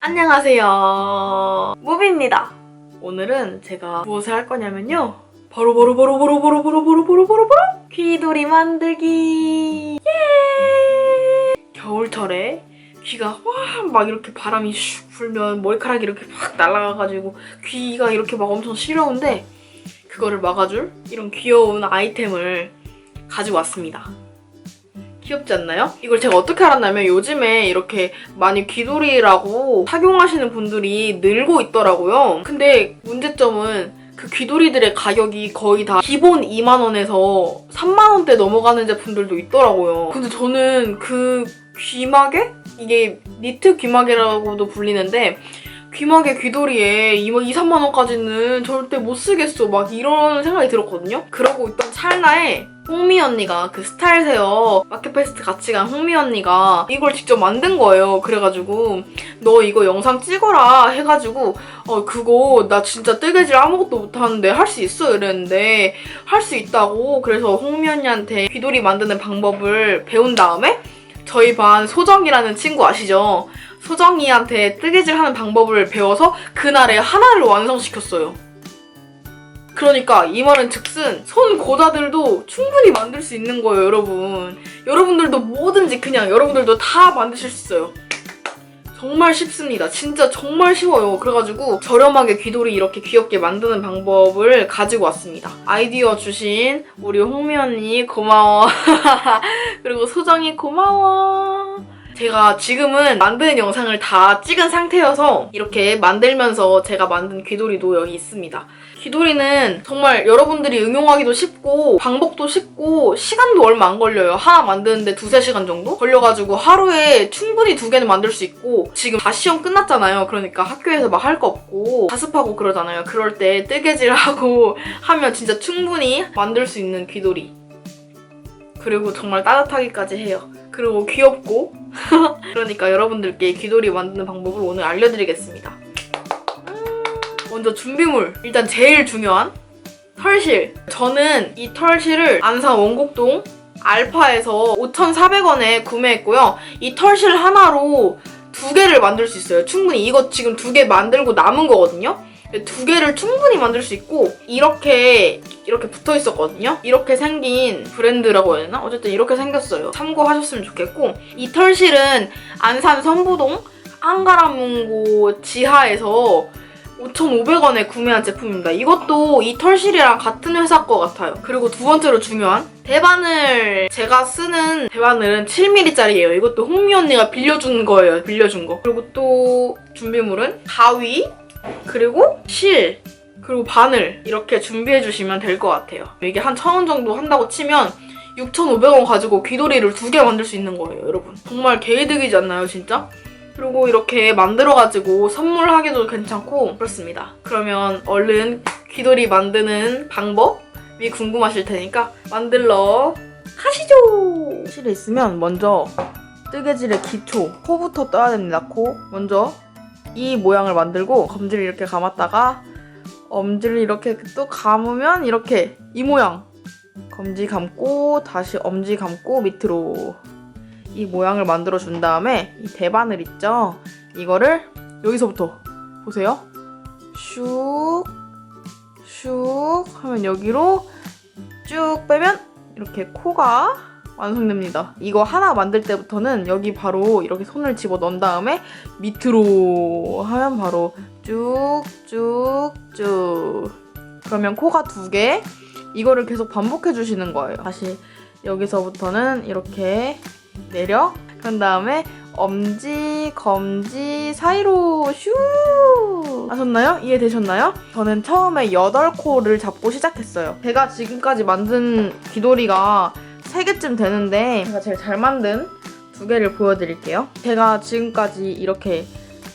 안녕하세요. 무비입니다. 오늘은 제가 무엇을 할 거냐면요. 바로 귀돌이 만들기. 예! 겨울철에 귀가 막 이렇게 바람이 슉 불면 머리카락이 이렇게 막 날아가가지고 귀가 이렇게 막 엄청 시려운데 그거를 막아줄 이런 귀여운 아이템을 가지고 왔습니다. 귀엽지 않나요? 이걸 제가 어떻게 알았냐면 요즘에 이렇게 많이 귀돌이라고 착용하시는 분들이 늘고 있더라고요. 근데 문제점은 그 귀돌이들의 가격이 거의 다 기본 2만 원에서 3만 원대 넘어가는 제품들도 있더라고요. 근데 저는 그 귀마개? 이게 니트 귀마개라고도 불리는데 귀마개 귀돌이에 2, 3만 원까지는 절대 못 쓰겠어 막 이런 생각이 들었거든요. 그러고 있던 찰나에 홍미 언니가 그 스타일세어 마켓페스트 같이 간 홍미 언니가 이걸 직접 만든 거예요. 그래가지고 너 이거 영상 찍어라 해가지고 그거 나 진짜 뜨개질 아무것도 못하는데 할 수 있어 이랬는데 할 수 있다고. 그래서 홍미 언니한테 귀돌이 만드는 방법을 배운 다음에 저희 반 소정이라는 친구 아시죠? 소정이한테 뜨개질하는 방법을 배워서 그날에 하나를 완성시켰어요. 그러니까 이 말은 즉슨 손 고자들도 충분히 만들 수 있는 거예요, 여러분. 여러분들도 뭐든지 그냥 여러분들도 다 만드실 수 있어요. 정말 쉽습니다. 진짜 정말 쉬워요. 그래가지고 저렴하게 귀돌이 이렇게 귀엽게 만드는 방법을 가지고 왔습니다. 아이디어 주신 우리 홍미 언니 고마워. 그리고 소정이 고마워. 제가 지금은 만드는 영상을 다 찍은 상태여서 이렇게 만들면서 제가 만든 귀돌이도 여기 있습니다. 귀돌이는 정말 여러분들이 응용하기도 쉽고 방법도 쉽고 시간도 얼마 안 걸려요. 하나 만드는데 2-3시간 정도 걸려가지고 하루에 충분히 2개는 만들 수 있고 지금 다 시험 끝났잖아요. 그러니까 학교에서 막 할 거 없고 자습하고 그러잖아요. 그럴 때 뜨개질하고 하면 진짜 충분히 만들 수 있는 귀돌이. 그리고 정말 따뜻하기까지 해요. 그리고 귀엽고 그러니까 여러분들께 귀돌이 만드는 방법을 오늘 알려드리겠습니다. 먼저 준비물. 일단 제일 중요한 털실. 저는 이 털실을 안산 원곡동 알파에서 5,400원에 구매했고요. 이 털실 하나로 2개를 만들 수 있어요. 충분히. 이거 지금 2개 만들고 남은 거거든요. 2개를 충분히 만들 수 있고 이렇게 붙어 있었거든요. 이렇게 생긴 브랜드라고 해야 되나? 어쨌든 이렇게 생겼어요. 참고하셨으면 좋겠고 이 털실은 안산 선부동 한가람문고 지하에서 5,500원에 구매한 제품입니다. 이것도 이 털실이랑 같은 회사 거 같아요. 그리고 두 번째로 중요한 대바늘. 제가 쓰는 대바늘은 7mm짜리예요. 이것도 홍미 언니가 빌려준 거예요. 빌려준 거. 그리고 또 준비물은 가위, 그리고 실, 그리고 바늘 이렇게 준비해주시면 될 것 같아요. 이게 한 1,000원 정도 한다고 치면 6,500원 가지고 귀돌이를 2개 만들 수 있는 거예요, 여러분. 정말 개이득이지 않나요, 진짜? 그리고 이렇게 만들어가지고 선물하기도 괜찮고 그렇습니다. 그러면 얼른 귀돌이 만드는 방법이 궁금하실 테니까 만들러 가시죠! 실에 있으면 먼저 뜨개질의 기초, 코부터 떠야 됩니다, 코. 먼저 이 모양을 만들고 검지를 이렇게 감았다가 엄지를 이렇게 또 감으면 이렇게 이 모양. 검지 감고 다시 엄지 감고 밑으로 이 모양을 만들어 준 다음에 이 대바늘 있죠? 이거를 여기서부터 보세요. 슉 슉 하면 여기로 쭉 빼면 이렇게 코가 완성됩니다. 이거 하나 만들 때부터는 여기 바로 이렇게 손을 집어 넣은 다음에 밑으로 하면 바로 쭉쭉쭉. 그러면 코가 2개. 이거를 계속 반복해 주시는 거예요. 다시 여기서부터는 이렇게 내려. 그런 다음에 엄지, 검지 사이로 슈 하셨나요? 이해되셨나요? 저는 처음에 8코를 잡고 시작했어요. 제가 지금까지 만든 귀돌이가 3개쯤 되는데 제가 제일 잘 만든 2개를 보여드릴게요. 제가 지금까지 이렇게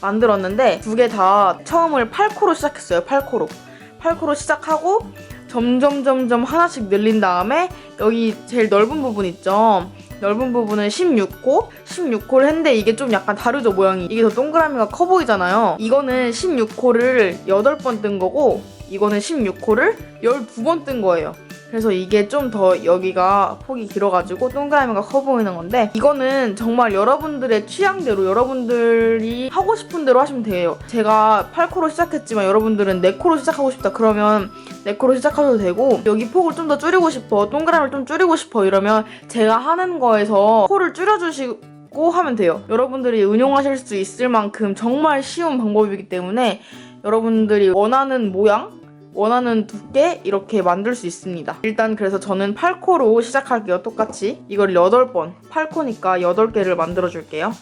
만들었는데 2개 다 처음을 8코로 시작했어요. 8코로 시작하고 점점 하나씩 늘린 다음에 여기 제일 넓은 부분 있죠? 넓은 부분은 16코를 했는데 이게 좀 약간 다르죠, 모양이. 이게 더 동그라미가 커 보이잖아요. 이거는 16코를 8번 뜬 거고 이거는 16코를 12번 뜬 거예요. 그래서 이게 좀 더 여기가 폭이 길어가지고 동그라미가 커 보이는 건데 이거는 정말 여러분들의 취향대로 여러분들이 하고 싶은 대로 하시면 돼요. 제가 8코로 시작했지만 여러분들은 4코로 시작하고 싶다 그러면 4코로 시작하셔도 되고 여기 폭을 좀 더 줄이고 싶어, 동그라미를 좀 줄이고 싶어 이러면 제가 하는 거에서 코를 줄여주시고 하면 돼요. 여러분들이 응용하실 수 있을 만큼 정말 쉬운 방법이기 때문에 여러분들이 원하는 모양, 원하는 두께 이렇게 만들 수 있습니다. 일단 그래서 저는 8코로 시작할게요. 똑같이 이걸 8번 8코니까 8개를 만들어 줄게요.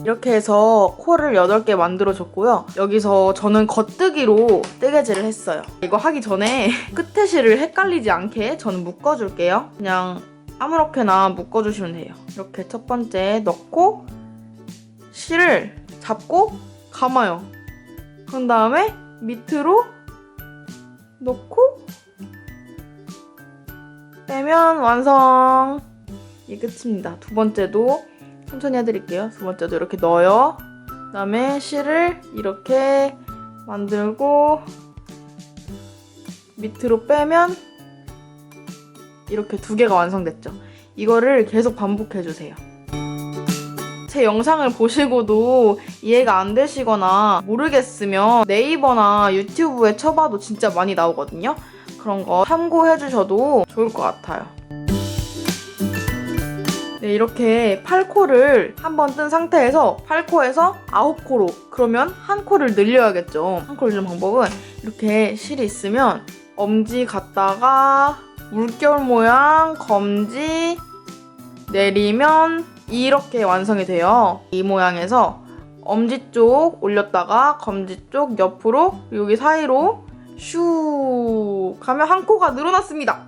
이렇게 해서 코를 8개 만들어줬고요. 여기서 저는 겉뜨기로 뜨개질을 했어요. 이거 하기 전에 끝에 실을 헷갈리지 않게 저는 묶어줄게요. 그냥 아무렇게나 묶어주시면 돼요. 이렇게 첫 번째 넣고 실을 잡고 감아요. 그런 다음에 밑으로 놓고 빼면 완성! 이게 끝입니다. 두 번째도 천천히 해드릴게요. 두 번째도 이렇게 넣어요. 그 다음에 실을 이렇게 만들고 밑으로 빼면 이렇게 2개가 완성됐죠. 이거를 계속 반복해주세요. 제 영상을 보시고도 이해가 안 되시거나 모르겠으면 네이버나 유튜브에 쳐봐도 진짜 많이 나오거든요. 그런 거 참고해주셔도 좋을 것 같아요. 네, 이렇게 8코를 한번 뜬 상태에서 8코에서 9코로 그러면 한 코를 늘려야겠죠. 한 코를 늘리는 방법은 이렇게 실이 있으면 엄지 갔다가 물결 모양 검지 내리면 이렇게 완성이 돼요. 이 모양에서 엄지 쪽 올렸다가 검지 쪽 옆으로 여기 사이로 슉 가면 한 코가 늘어났습니다.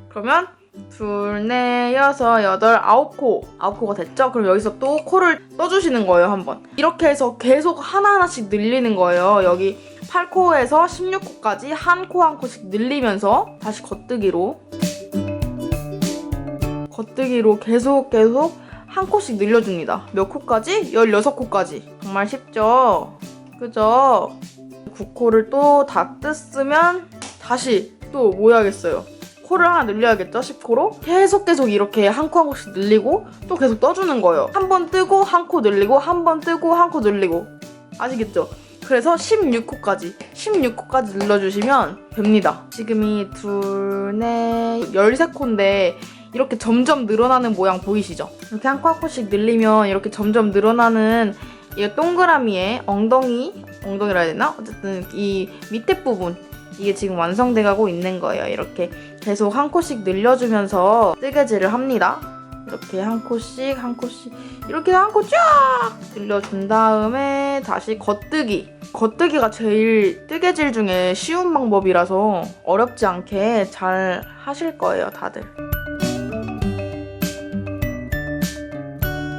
그러면 둘, 넷, 여섯, 여덟, 9코 9코가 됐죠? 그럼 여기서 또 코를 떠주시는 거예요. 한번 이렇게 해서 계속 하나하나씩 늘리는 거예요. 여기 8코에서 16코까지 한 코 한 코씩 늘리면서 다시 겉뜨기로 계속 한 코씩 늘려줍니다. 몇 코까지? 16코까지. 정말 쉽죠? 그죠? 9코를 또 다 뜯으면 다시 또 뭐 해야겠어요? 코를 하나 늘려야겠죠? 10코로? 계속 이렇게 한 코 한 코씩 늘리고 또 계속 떠주는 거예요. 한 번 뜨고 한 코 늘리고 한 번 뜨고 한 코 늘리고 아시겠죠? 그래서 16코까지 눌러주시면 됩니다. 지금이 둘, 넷, 13코인데 이렇게 점점 늘어나는 모양 보이시죠? 이렇게 한 코 한 코씩 늘리면 이렇게 점점 늘어나는 이 동그라미의 엉덩이라 해야 되나? 어쨌든 이 밑에 부분 이게 지금 완성돼가고 있는 거예요. 이렇게 계속 한 코씩 늘려주면서 뜨개질을 합니다. 이렇게 한 코씩 이렇게 한 코 쫙 늘려준 다음에 다시 겉뜨기가 제일 뜨개질 중에 쉬운 방법이라서 어렵지 않게 잘 하실 거예요, 다들.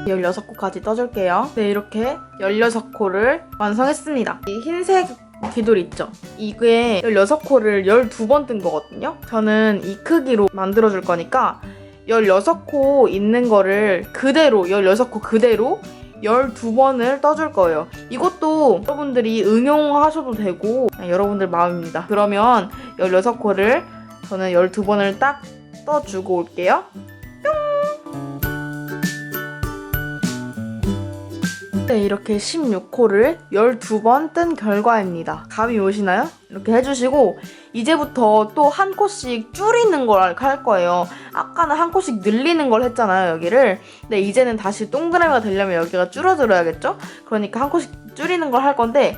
16코까지 떠줄게요. 네, 이렇게 16코를 완성했습니다. 이 흰색 귀돌 있죠? 이게 16코를 12번 뜬 거거든요? 저는 이 크기로 만들어줄 거니까 16코 있는 거를 그대로 16코 그대로 12번을 떠줄 거예요. 이것도 여러분들이 응용하셔도 되고 그냥 여러분들 마음입니다. 그러면 16코를 저는 12번을 딱 떠주고 올게요. 네, 이렇게 16코를 12번 뜬 결과입니다. 감이 오시나요? 이렇게 해주시고 이제부터 또 한 코씩 줄이는 걸 할 거예요. 아까는 한 코씩 늘리는 걸 했잖아요, 여기를. 근데 이제는 다시 동그라미가 되려면 여기가 줄어들어야겠죠? 그러니까 한 코씩 줄이는 걸 할 건데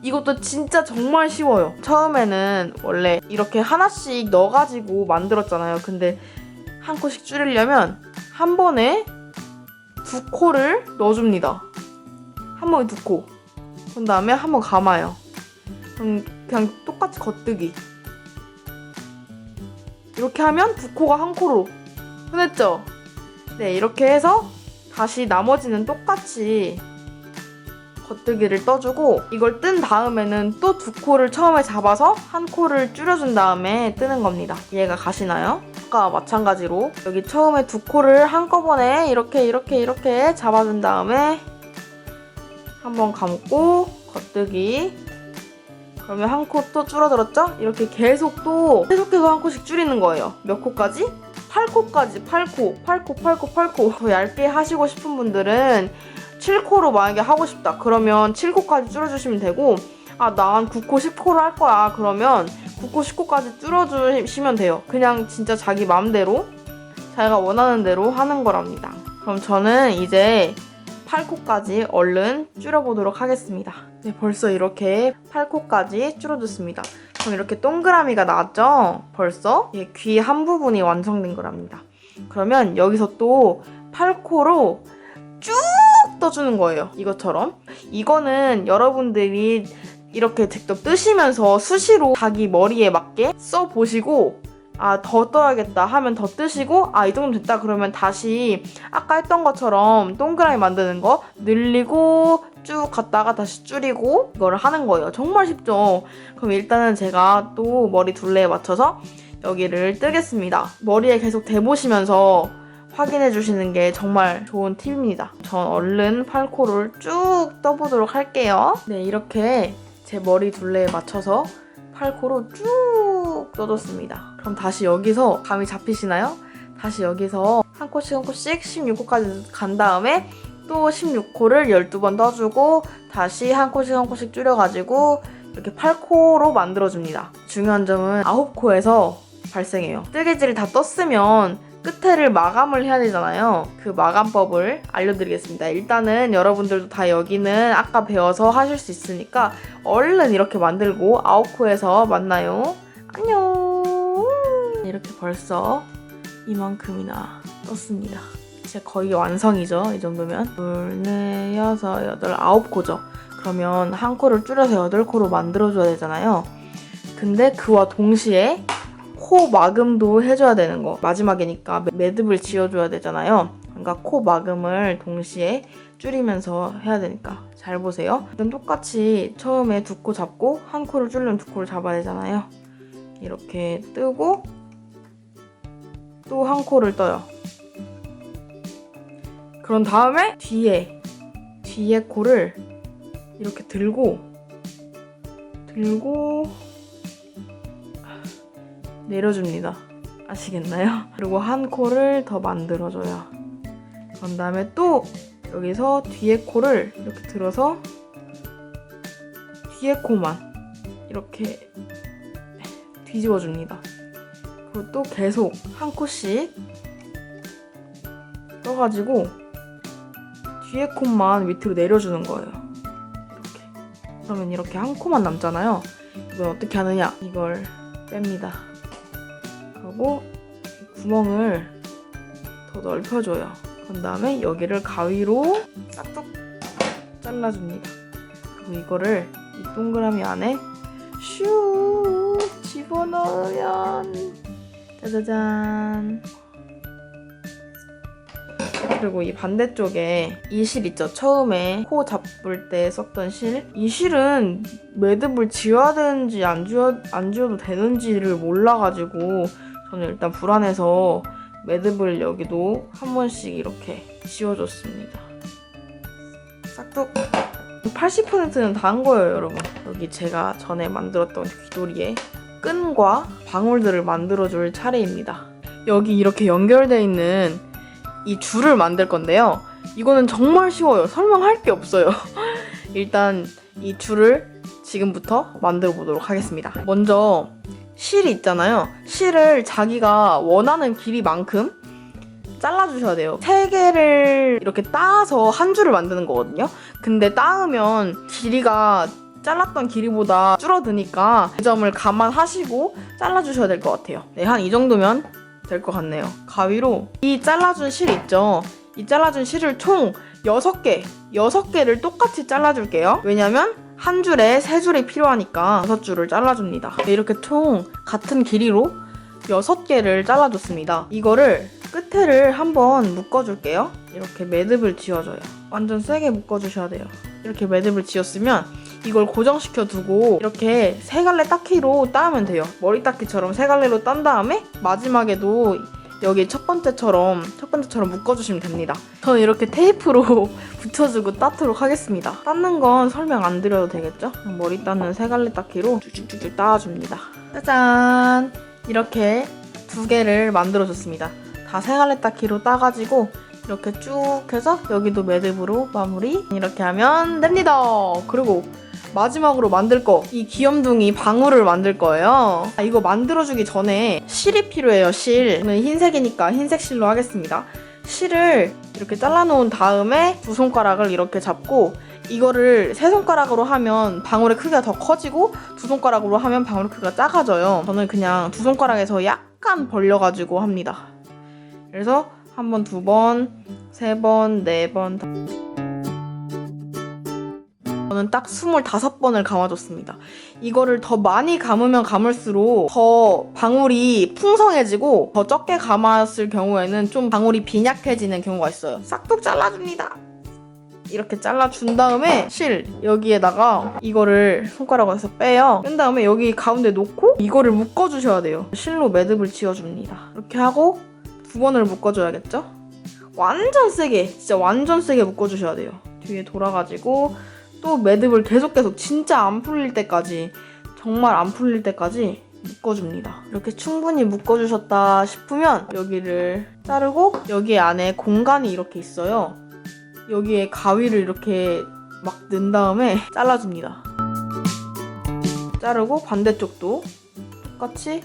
이것도 진짜 정말 쉬워요. 처음에는 원래 이렇게 하나씩 넣어가지고 만들었잖아요. 근데 한 코씩 줄이려면 한 번에 2코를 넣어줍니다. 한 번에 2코. 그런 다음에 한 번 감아요. 그럼 그냥 똑같이 겉뜨기. 이렇게 하면 2코가 한 코로. 끝냈죠? 네, 이렇게 해서 다시 나머지는 똑같이 겉뜨기를 떠주고 이걸 뜬 다음에는 또 2코를 처음에 잡아서 한 코를 줄여준 다음에 뜨는 겁니다. 이해가 가시나요? 아까 마찬가지로 여기 처음에 2코를 한꺼번에 이렇게 잡아준 다음에 한번 감고 겉뜨기 그러면 한 코 또 줄어들었죠? 이렇게 계속해서 한 코씩 줄이는 거예요. 몇 코까지? 8코까지. 8코. 더 얇게 하시고 싶은 분들은 7코로 만약에 하고 싶다. 그러면 7코까지 줄여주시면 되고, 난 9코, 10코로 할 거야. 그러면 9코, 10코까지 줄여주시면 돼요. 그냥 진짜 자기 마음대로, 자기가 원하는 대로 하는 거랍니다. 그럼 저는 이제 8코까지 얼른 줄여보도록 하겠습니다. 네, 벌써 이렇게 8코까지 줄여줬습니다. 그럼 이렇게 동그라미가 나왔죠? 벌써 귀 한 부분이 완성된 거랍니다. 그러면 여기서 또 8코로 쭉 떠주는 거예요. 이것처럼. 이거는 여러분들이 이렇게 직접 뜨시면서 수시로 자기 머리에 맞게 써보시고 더 떠야겠다 하면 더 뜨시고 이 정도 됐다 그러면 다시 아까 했던 것처럼 동그라미 만드는 거 늘리고 쭉 갔다가 다시 줄이고 이거를 하는 거예요. 정말 쉽죠? 그럼 일단은 제가 또 머리 둘레에 맞춰서 여기를 뜨겠습니다. 머리에 계속 대보시면서 확인해 주시는 게 정말 좋은 팁입니다. 전 얼른 8코를 쭉 떠보도록 할게요. 네, 이렇게 제 머리 둘레에 맞춰서 8코로 쭉 떠줬습니다. 그럼 다시 여기서 감이 잡히시나요? 다시 여기서 한 코씩 16코까지 간 다음에 또 16코를 12번 떠주고 다시 한 코씩 줄여가지고 이렇게 8코로 만들어줍니다. 중요한 점은 9코에서 발생해요. 뜨개질을 다 떴으면 끝에를 마감을 해야 되잖아요. 그 마감법을 알려드리겠습니다. 일단은 여러분들도 다 여기는 아까 배워서 하실 수 있으니까 얼른 이렇게 만들고 9코에서 만나요. 안녕. 이렇게 벌써 이만큼이나 떴습니다. 이제 거의 완성이죠. 이 정도면. 둘, 넷, 여섯, 여덟, 9코죠. 그러면 한 코를 줄여서 8코로 만들어줘야 되잖아요. 근데 그와 동시에 코 마금도 해줘야 되는 거. 마지막이니까 매듭을 지어줘야 되잖아요. 그러니까 코 마금을 동시에 줄이면서 해야 되니까 잘 보세요. 일단 똑같이 처음에 2코 잡고 한 코를 줄이면 2코를 잡아야 되잖아요. 이렇게 뜨고 또 한 코를 떠요. 그런 다음에 뒤에 코를 이렇게 들고 내려줍니다. 아시겠나요? 그리고 한 코를 더 만들어줘요. 그런 다음에 또 여기서 뒤에 코를 이렇게 들어서 뒤에 코만 이렇게 뒤집어줍니다. 그리고 또 계속 한 코씩 떠가지고 뒤에 콧만 밑으로 내려주는 거예요. 이렇게. 그러면 이렇게 한 코만 남잖아요. 이건 어떻게 하느냐? 이걸 뺍니다. 그리고 구멍을 더 넓혀줘요. 그런 다음에 여기를 가위로 싹둑 잘라줍니다. 그리고 이거를 이 동그라미 안에 슈 집어넣으면 짜자잔. 그리고 이 반대쪽에 이 실 있죠? 처음에 코 잡을 때 썼던 실. 이 실은 매듭을 지어야 되는지 안 지어도 되는지를 몰라가지고 저는 일단 불안해서 매듭을 여기도 한 번씩 이렇게 지어줬습니다. 싹둑. 80%는 다 한 거예요, 여러분. 여기 제가 전에 만들었던 귀돌이의 끈과 방울들을 만들어줄 차례입니다. 여기 이렇게 연결되어 있는 이 줄을 만들 건데요. 이거는 정말 쉬워요. 설명할 게 없어요. 일단 이 줄을 지금부터 만들어 보도록 하겠습니다. 먼저 실이 있잖아요. 실을 자기가 원하는 길이만큼 잘라주셔야 돼요. 3개를 이렇게 따서 한 줄을 만드는 거거든요. 근데 따으면 길이가 잘랐던 길이보다 줄어드니까 그 점을 감안하시고 잘라주셔야 될 것 같아요. 네, 한 이 정도면 될 것 같네요. 가위로 이 잘라준 실 있죠? 이 잘라준 실을 총 6개를 똑같이 잘라줄게요. 왜냐면 한 줄에 3줄이 필요하니까 6줄을 잘라줍니다. 네, 이렇게 총 같은 길이로 6개를 잘라줬습니다. 이거를 끝에를 한번 묶어줄게요. 이렇게 매듭을 지어줘요. 완전 세게 묶어주셔야 돼요. 이렇게 매듭을 지었으면 이걸 고정시켜 두고 이렇게 3갈래 딱히로 따면 돼요. 머리 닦기처럼 3갈래로 딴 다음에 마지막에도 여기 첫 번째처럼 묶어주시면 됩니다. 저는 이렇게 테이프로 붙여주고 따도록 하겠습니다. 닦는 건 설명 안 드려도 되겠죠? 머리 닦는 세갈래 닦기로 쭉쭉쭉 따줍니다. 짜잔! 이렇게 2개를 만들어줬습니다. 다 세갈래 닦기로 따가지고 이렇게 쭉 해서 여기도 매듭으로 마무리 이렇게 하면 됩니다. 그리고 마지막으로 만들 거, 이 귀염둥이 방울을 만들 거예요. 이거 만들어주기 전에 실이 필요해요. 실. 저는 흰색이니까 흰색 실로 하겠습니다. 실을 이렇게 잘라놓은 다음에 2손가락을 이렇게 잡고 이거를 3손가락으로 하면 방울의 크기가 더 커지고 2손가락으로 하면 방울의 크기가 작아져요. 저는 그냥 2손가락에서 약간 벌려가지고 합니다. 그래서 1번, 2번, 3번, 4번 저는 딱 25번을 감아줬습니다. 이거를 더 많이 감으면 감을수록 더 방울이 풍성해지고 더 적게 감았을 경우에는 좀 방울이 빈약해지는 경우가 있어요. 싹둑 잘라줍니다. 이렇게 잘라준 다음에 실 여기에다가 이거를 손가락으로 해서 빼요. 뺀 다음에 여기 가운데 놓고 이거를 묶어주셔야 돼요. 실로 매듭을 지어줍니다. 이렇게 하고 2번을 묶어줘야겠죠? 완전 세게, 진짜 완전 세게 묶어주셔야 돼요. 뒤에 돌아가지고 또 매듭을 계속 진짜 안 풀릴 때까지, 정말 안 풀릴 때까지 묶어줍니다. 이렇게 충분히 묶어주셨다 싶으면 여기를 자르고 여기 안에 공간이 이렇게 있어요. 여기에 가위를 이렇게 막 넣은 다음에 잘라줍니다. 자르고 반대쪽도 똑같이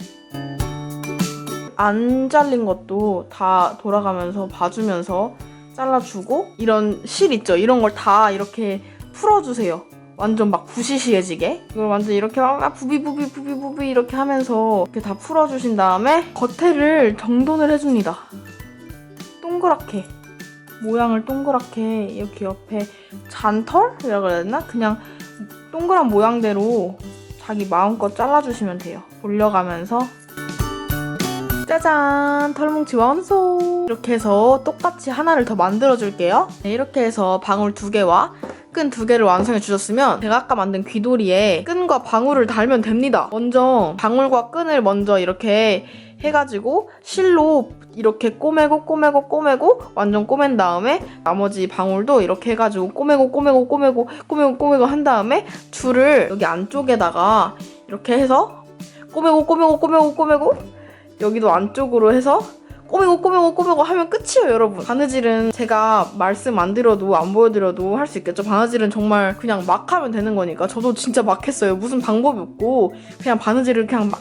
안 잘린 것도 다 돌아가면서 봐주면서 잘라주고 이런 실 있죠? 이런 걸 다 이렇게 풀어주세요. 완전 막 부시시해지게. 이걸 완전 이렇게 막 부비 이렇게 하면서 이렇게 다 풀어주신 다음에 겉에를 정돈을 해줍니다. 동그랗게. 모양을 동그랗게 이렇게 옆에 잔털이라고 해야 되나? 그냥 동그란 모양대로 자기 마음껏 잘라주시면 돼요. 올려가면서 짜잔! 털뭉치 완성! 이렇게 해서 똑같이 하나를 더 만들어줄게요. 네, 이렇게 해서 방울 2개와 끈 2개를 완성해 주셨으면 제가 아까 만든 귀돌이에 끈과 방울을 달면 됩니다. 먼저 방울과 끈을 먼저 이렇게 해가지고 실로 이렇게 꼬매고 완전 꼬맨 다음에 나머지 방울도 이렇게 해가지고 꼬매고 한 다음에 줄을 여기 안쪽에다가 이렇게 해서 꼬매고 여기도 안쪽으로 해서 꼬매고 하면 끝이에요, 여러분. 바느질은 제가 말씀 안 드려도 안 보여드려도 할 수 있겠죠. 바느질은 정말 그냥 막 하면 되는 거니까. 저도 진짜 막 했어요. 무슨 방법이 없고 그냥 바느질을 그냥 막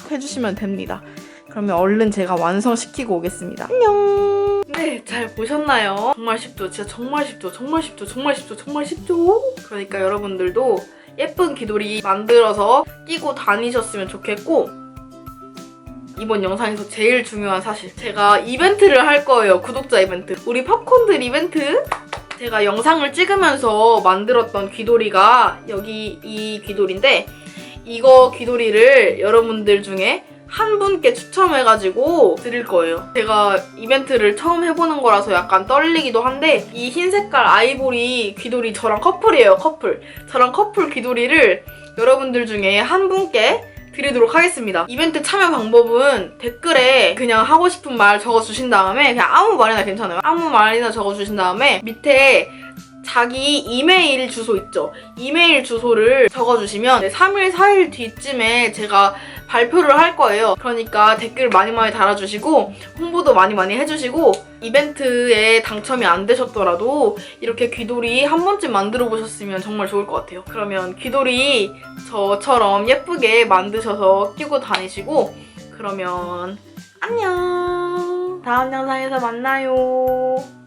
해주시면 됩니다. 그러면 얼른 제가 완성시키고 오겠습니다. 안녕. 네, 잘 보셨나요? 정말 쉽죠? 진짜 정말 쉽죠? 그러니까 여러분들도 예쁜 귀돌이 만들어서 끼고 다니셨으면 좋겠고, 이번 영상에서 제일 중요한 사실, 제가 이벤트를 할 거예요. 구독자 이벤트. 우리 팝콘들 이벤트. 제가 영상을 찍으면서 만들었던 귀돌이가 여기 이 귀돌인데, 이거 귀돌이를 여러분들 중에 한 분께 추첨해가지고 드릴 거예요. 제가 이벤트를 처음 해보는 거라서 약간 떨리기도 한데, 이 흰 색깔 아이보리 귀돌이 저랑 커플이에요. 저랑 커플 귀돌이를 여러분들 중에 한 분께 드리도록 하겠습니다. 이벤트 참여 방법은 댓글에 그냥 하고 싶은 말 적어주신 다음에, 그냥 아무 말이나 괜찮아요. 아무 말이나 적어주신 다음에 밑에 자기 이메일 주소 있죠? 이메일 주소를 적어주시면 3일, 4일 뒤쯤에 제가 발표를 할 거예요. 그러니까 댓글 많이 달아주시고 홍보도 많이 해주시고, 이벤트에 당첨이 안 되셨더라도 이렇게 귀돌이 한 번쯤 만들어 보셨으면 정말 좋을 것 같아요. 그러면 귀돌이 저처럼 예쁘게 만드셔서 끼고 다니시고, 그러면 안녕! 다음 영상에서 만나요.